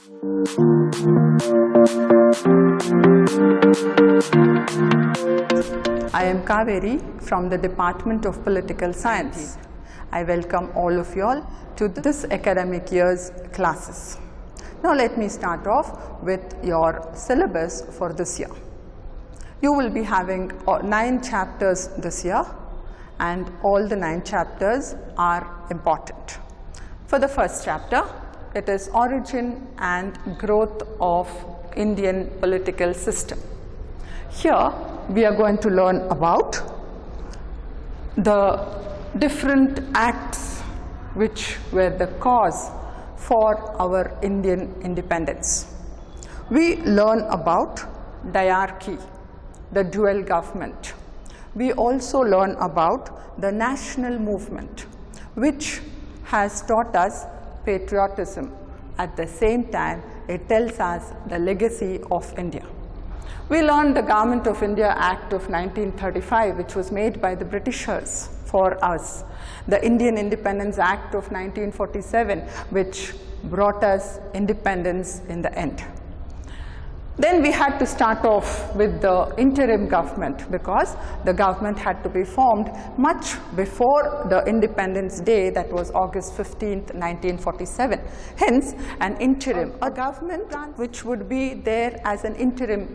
I am Kaveri from the Department of Political Science. I welcome all of you all to this academic year's classes. Now let me start off with your syllabus for this year. You will be having 9 chapters this year, and all the 9 chapters are important. For the first chapter, it is Origin and Growth of Indian Political System. Here we are going to learn about the different acts which were the cause for our Indian independence. We learn about diarchy, the dual government. We also learn about the national movement, which has taught us patriotism. At the same time, it tells us the legacy of India. We learned the Government of India Act of 1935, which was made by the Britishers for us. The Indian Independence Act of 1947, which brought us independence in the end. Then we had to start off with the interim government, because the government had to be formed much before the Independence Day, that was August 15th, 1947. Hence, an interim, a government which would be there as an interim.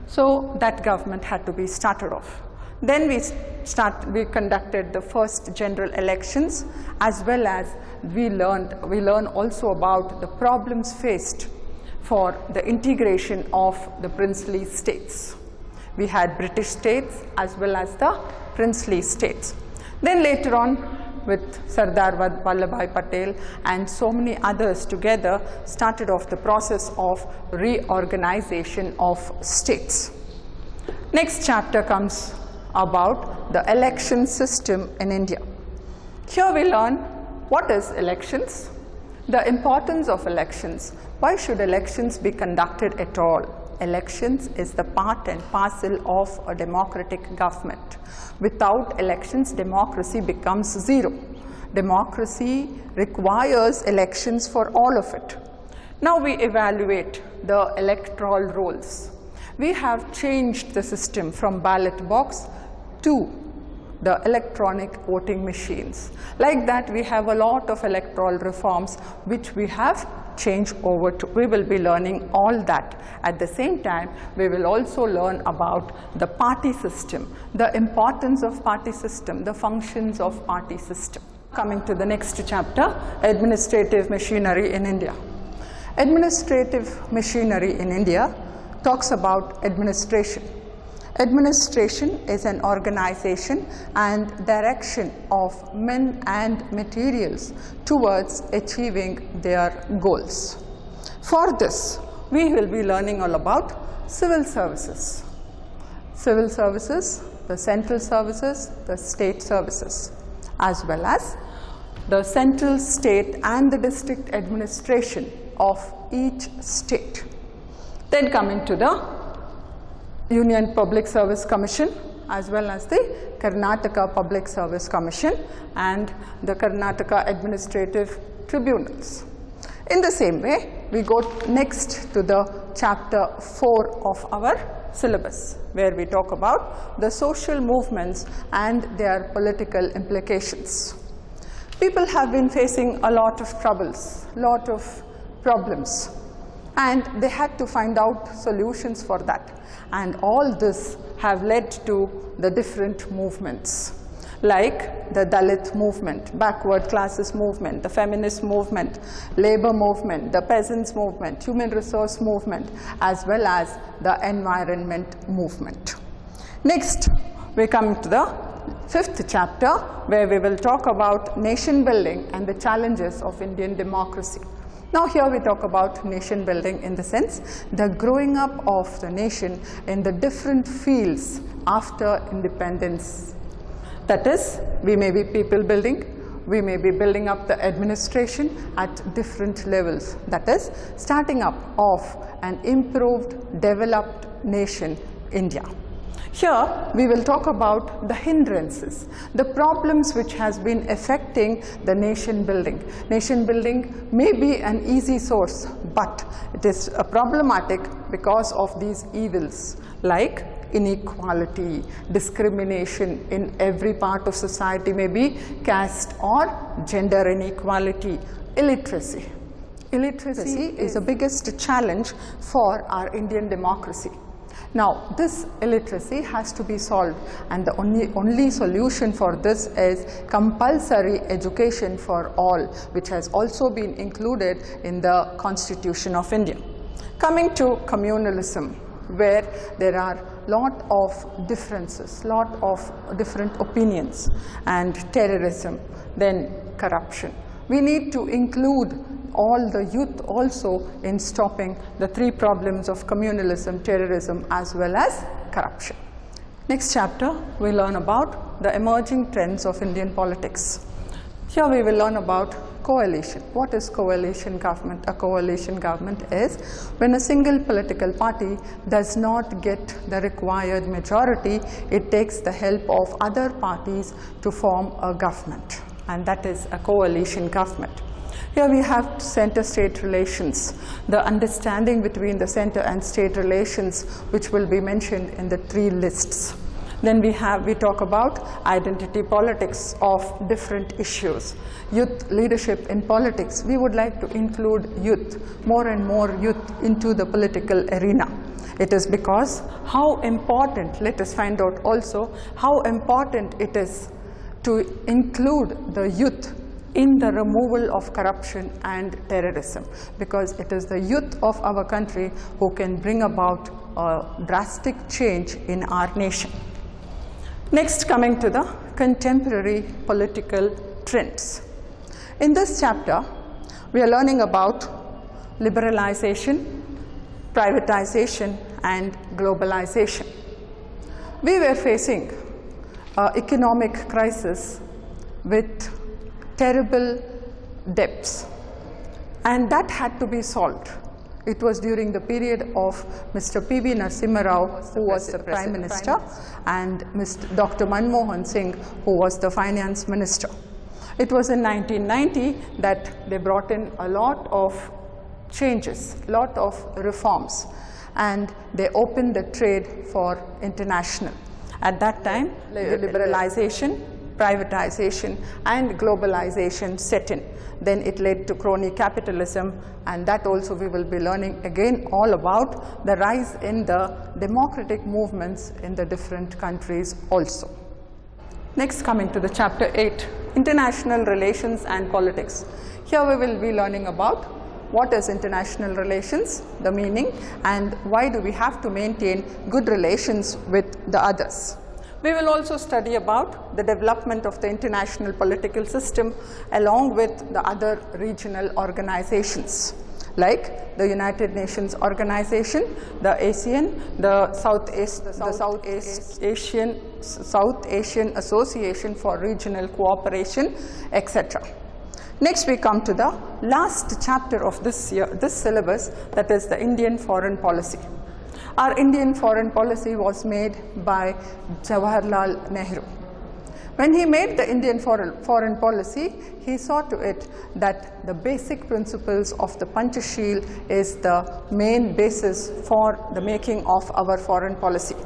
So that government had to be started off. Then we conducted the first general elections, as well as we learn also about the problems faced for the integration of the princely states. We had British states as well as the princely states. Then later on, with Sardar Vallabhbhai Patel and so many others together, started off the process of reorganization of states. Next chapter comes about the election system in India. Here we learn what is elections, the importance of elections. Why should elections be conducted at all? Elections is the part and parcel of a democratic government. Without elections, democracy becomes zero. Democracy requires elections for all of it. Now we evaluate the electoral rolls. We have changed the system from ballot box to the electronic voting machines. Like that, we have a lot of electoral reforms which we have changed over to. We will be learning all that. At the same time, we will also learn about the party system, the importance of party system, the functions of party system. Coming to the next chapter, administrative machinery in India. Administrative machinery in India talks about administration. Administration is an organization and direction of men and materials towards achieving their goals. For this, we will be learning all about civil services. Civil services, the central services, the state services, as well as the central, state and the district administration of each state. Then coming to the Union Public Service Commission, as well as the Karnataka Public Service Commission and the Karnataka Administrative Tribunals. In the same way, we go next to the chapter 4 of our syllabus, where we talk about the social movements and their political implications. People have been facing a lot of troubles, lot of problems, and they had to find out solutions for that. And all this have led to the different movements, like the Dalit movement, backward classes movement, the feminist movement, labor movement, the peasants movement, human resource movement, as well as the environment movement. Next, we come to the 5th chapter, where we will talk about nation building and the challenges of Indian democracy. Now here we talk about nation building in the sense the growing up of the nation in the different fields after independence. That is, we may be people building, we may be building up the administration at different levels. That is, starting up of an improved, developed nation, India. Here we will talk about the hindrances, the problems which has been affecting the nation building. Nation building may be an easy source, but it is problematic because of these evils like inequality, discrimination in every part of society, maybe caste or gender inequality, illiteracy. Illiteracy is the biggest challenge for our Indian democracy. Now, this illiteracy has to be solved, and the only solution for this is compulsory education for all, which has also been included in the Constitution of India. Coming to communalism, where there are lot of differences, lot of different opinions, and terrorism, then corruption. We need to include all the youth also in stopping the three problems of communalism, terrorism, as well as corruption. Next chapter, we learn about the emerging trends of Indian politics. Here we will learn about coalition. What is coalition government? A coalition government is when a single political party does not get the required majority, it takes the help of other parties to form a government, and that is a coalition government. Here we have center-state relations, the understanding between the center and state relations, which will be mentioned in the three lists. Then we talk about identity politics of different issues. Youth leadership in politics. We would like to include youth, more and more youth into the political arena. It is because how important, let us find out also, how important it is to include the youth in the removal of corruption and terrorism, because it is the youth of our country who can bring about a drastic change in our nation. Next, coming to the contemporary political trends. In this chapter, we are learning about liberalization, privatization, and globalization. We were facing an economic crisis with terrible debts, and that had to be solved. It was during the period of Mr. P.V. Narasimha Rao, who was the Prime Minister, and Dr. Manmohan Singh, who was the Finance Minister. It was in 1990 that they brought in a lot of changes, lot of reforms, and they opened the trade for international. At that time, liberalization, privatization, and globalization set in. Then it led to crony capitalism, and that also we will be learning again all about the rise in the democratic movements in the different countries also. Next, coming to the chapter 8, international relations and politics. Here we will be learning about what is international relations, the meaning, and why do we have to maintain good relations with the others. We will also study about the development of the international political system along with the other regional organizations like the United Nations Organization, the ASEAN, the South Asian Association for Regional Cooperation, etc. Next, we come to the last chapter of this syllabus, that is the Indian foreign policy. Our Indian foreign policy was made by Jawaharlal Nehru. When he made the Indian foreign policy, he saw to it that the basic principles of the Panchasheel is the main basis for the making of our foreign policy.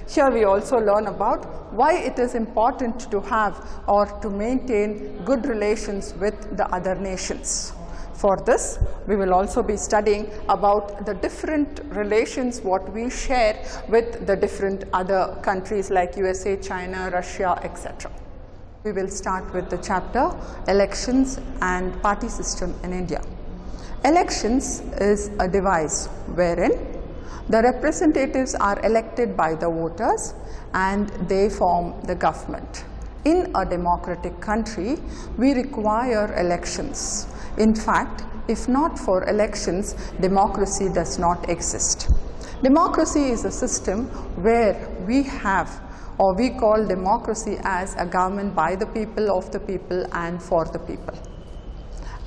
Here we also learn about why it is important to have or to maintain good relations with the other nations. For this, we will also be studying about the different relations what we share with the different other countries like USA, China, Russia, etc. We will start with the chapter Elections and Party System in India. Elections is a device wherein the representatives are elected by the voters and they form the government. In a democratic country, we require elections. In fact, if not for elections, democracy does not exist. Democracy is a system where we have, or we call democracy as a government by the people, of the people, and for the people.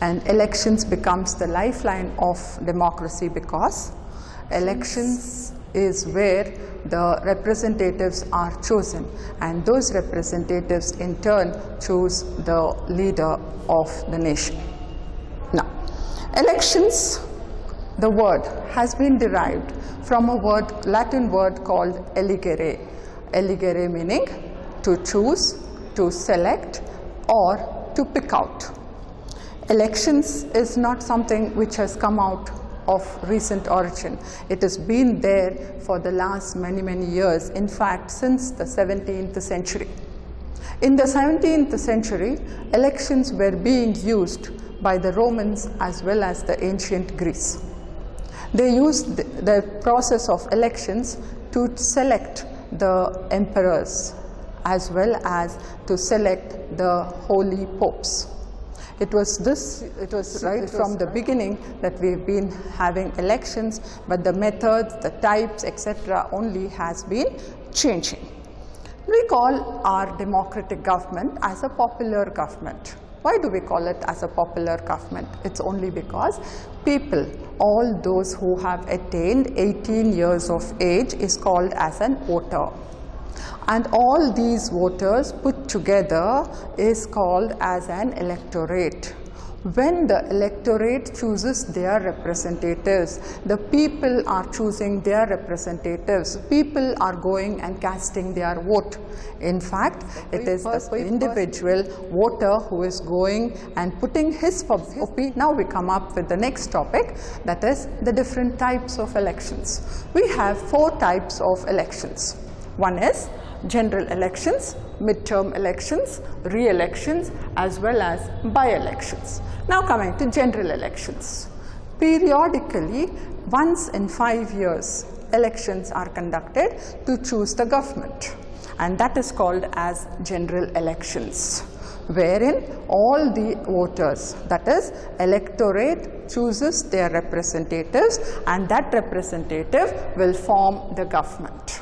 And elections becomes the lifeline of democracy because elections is where the representatives are chosen, and those representatives in turn choose the leader of the nation. Now, elections, the word has been derived from a Latin word called eligere. Eligere meaning to choose, to select, or to pick out. Elections is not something which has come out of recent origin. It has been there for the last many years, in fact since the 17th century. In the 17th century, elections were being used by the Romans as well as the ancient Greece. They used the process of elections to select the emperors as well as to select the holy popes. It was right from the beginning that we've been having elections, but the methods, the types, etc. only has been changing. We call our democratic government as a popular government. Why do we call it as a popular government? It's only because people, all those who have attained 18 years of age, is called as an voter. And all these voters put together is called as an electorate. When the electorate chooses their representatives, the people are choosing their representatives. People are going and casting their vote. In fact, it is the individual voter who is going and putting his opinion. Now we come up with the next topic, that is the different types of elections. We have 4 types of elections. One is general elections, midterm elections, re-elections, as well as by-elections. Now coming to general elections. Periodically, once in 5 years, elections are conducted to choose the government, and that is called as general elections, wherein all the voters, that is electorate, chooses their representatives, and that representative will form the government.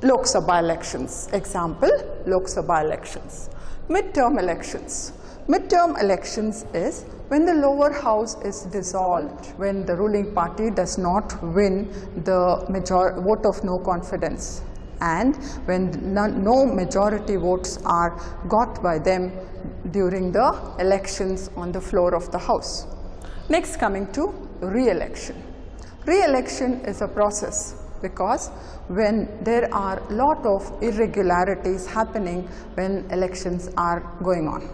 Lok Sabha elections, example, Lok Sabha elections. Midterm elections. Midterm elections is when the lower house is dissolved, when the ruling party does not win the vote of no confidence, and when no majority votes are got by them during the elections on the floor of the house. Next, coming to re-election. Re-election is a process because when there are a lot of irregularities happening when elections are going on,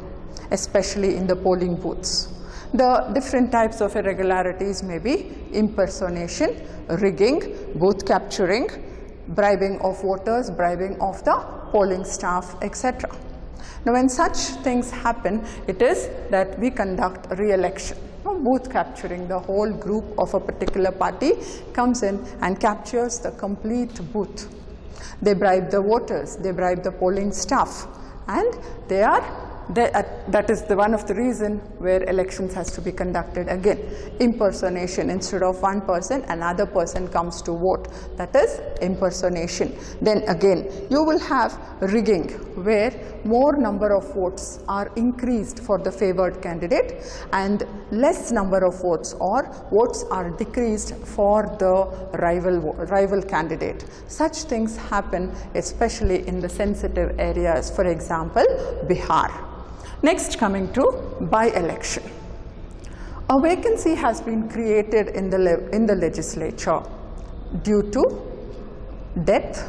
especially in the polling booths. The different types of irregularities may be impersonation, rigging, booth capturing, bribing of voters, bribing of the polling staff, etc. Now, when such things happen, it is that we conduct re-election. Booth capturing, the whole group of a particular party comes in and captures the complete booth. They bribe the voters, they bribe the polling staff, and that is one of the reasons where elections has to be conducted again. Impersonation, instead of one person, another person comes to vote. That is impersonation. Then again, you will have rigging, where more number of votes are increased for the favored candidate and less number of votes or votes are decreased for the rival candidate. Such things happen especially in the sensitive areas, for example, Bihar. Next, coming to by-election. A vacancy has been created in the legislature due to death,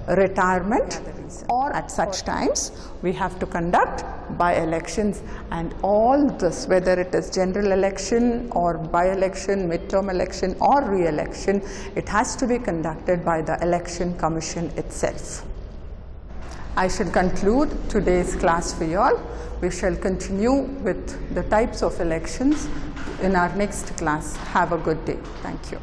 retirement, or at such times we have to conduct by-elections, and all this, whether it is general election or by-election, midterm election or re-election, it has to be conducted by the Election Commission itself. I shall conclude today's class for you all. We shall continue with the types of elections in our next class. Have a good day. Thank you.